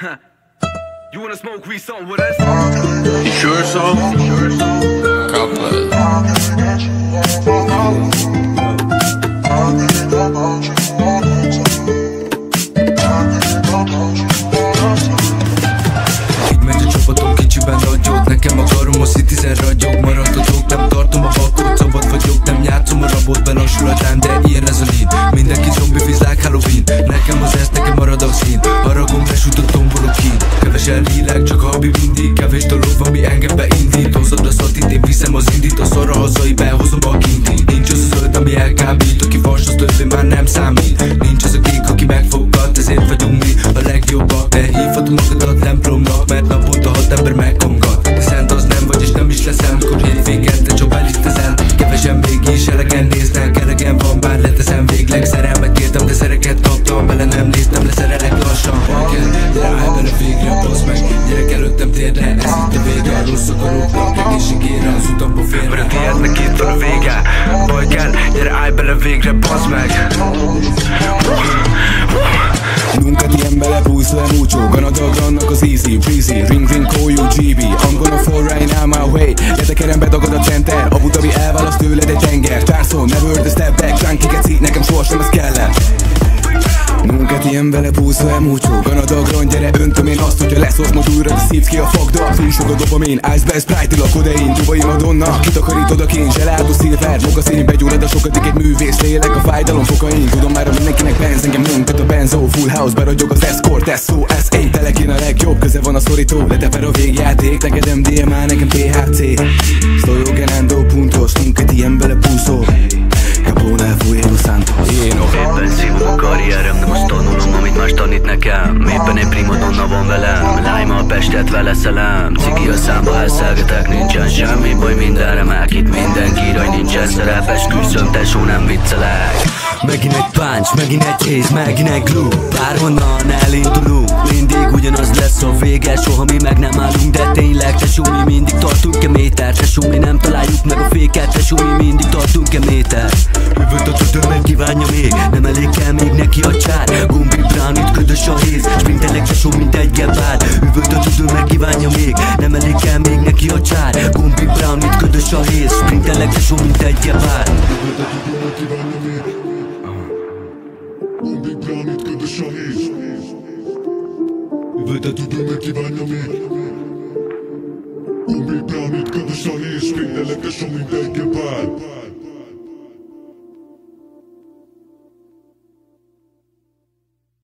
You wanna smoke weed something with us? You sure so? Couple. Így megy a csapatom, kicsiben ragyog. Nekem a karom a Citizen ragyog. Maradhatok, nem tartom a vakot. Szabad vagyok, nem játszom a rabot. Belassul a time, de ilyen ez a lead. Mindenki zombi like Halloween. Nekem az ezt, nekem marad a szín. Haragom, lesütött tombolok ki. Kevesen lélek, csak habi mindig. Kevés dolog, ami engem beindít. Hozod a szatit, én viszem az indít. A szarra hazai, behozom a kintit. Nincs az a zöld, ami elkábít. Aki fals, az többé már nem számít. Nincs az a kék, aki megfoggat. Ezért vagyunk mi a legjobbak. Te hívhatod magadat templomnak, mert naponta 6 ember megkongat. De szent az nem vagy, és nem is leszem. Mikor hétvégén te csak belistezem. Kevesen mégis elegen néznek. Elegen van, bár leteszem végleg. Szerelmet kértem, de szereket kaptam. Bele nem néztem, leszerelek lassan. Gyere, állj bele végre, bassz meg. Gyerek előttem térre, ez itt a vége. A rossz akarok, egészségére, az utamba félre. Mert a tiédnek itt van a vége. Baj kell, gyere, állj bele végre, bassz meg. Nunca tiembe le puso de mucho. Gonna dog annak az easy, breezy. Ring ring call you GB. I'm gonna fall right now my way. Letekerem, bedagad a center. Abu Dhabi elválaszt tőled egy tenger. Társzó, never the step back. Junkie ci, nekem sohasem ez kellett. Nunca tiembe le puso de mucho. Gonna dog gyere, öntöm én azt, hogyha leszólsz majd újra, de szívsz ki a fogda. Túl sok a dopamin, Iceberg, Sprite-il a kodein. Dubai Madonna, kitakarítod a kény. Zseládó szilver, mogaszín, begyullad a sokadik egy művész. Lélek a fájdalom fokain. Tudom már, a mindenkinek benz, engem nyomtat a benzo. Full house, beragyog az escort, SOS. Telek én a legjobb, köze van a szorító. Leteper a végjáték, neked MDMA, nekem THC. Estoy ganando puntos, nunca tiembe le puso. Capone, Fuego Santos. Éppen szívom a karrierem, de most tanulom, amit más tanít nekem. Éppen egy primadonna van velem, Lime a Pestet vele szelem. Cigi a számba elszelgetek, nincsen semmi baj, minden remek. Itt minden kiraj, nincsen szerep, esküszöm, tesó, nem viccelek. Megint egy punch, megint egy ace, megint egy glue. Bárhonnan elindulunk, mindig ugyanaz lesz a vége. Soha mi meg nem állunk, de tényleg tesó, mi mindig tartunk-e méter. Tesó, mi nem találjuk meg a féket. Tesó, mi mindig tartunk-e méter. Üvölt a tüdőm, meg kívánja még. Nem elég kell még neki a csár. Gumbi brown, itt ködös a héz. Sprintelek tesó, mint egy gebár. Üvölt a tüdőm, meg kívánja még. Nem elég kell még neki a csár. Gumbi brown, itt ködös a héz. Sprintelek tesó, mint egy gebár. Gumbi brown, itt ködös a héz. Üvölt a tüdőm, meg kívánja még. Gumbi brown, itt ködös a héz. Sprintelek tesó, mint egy gebár.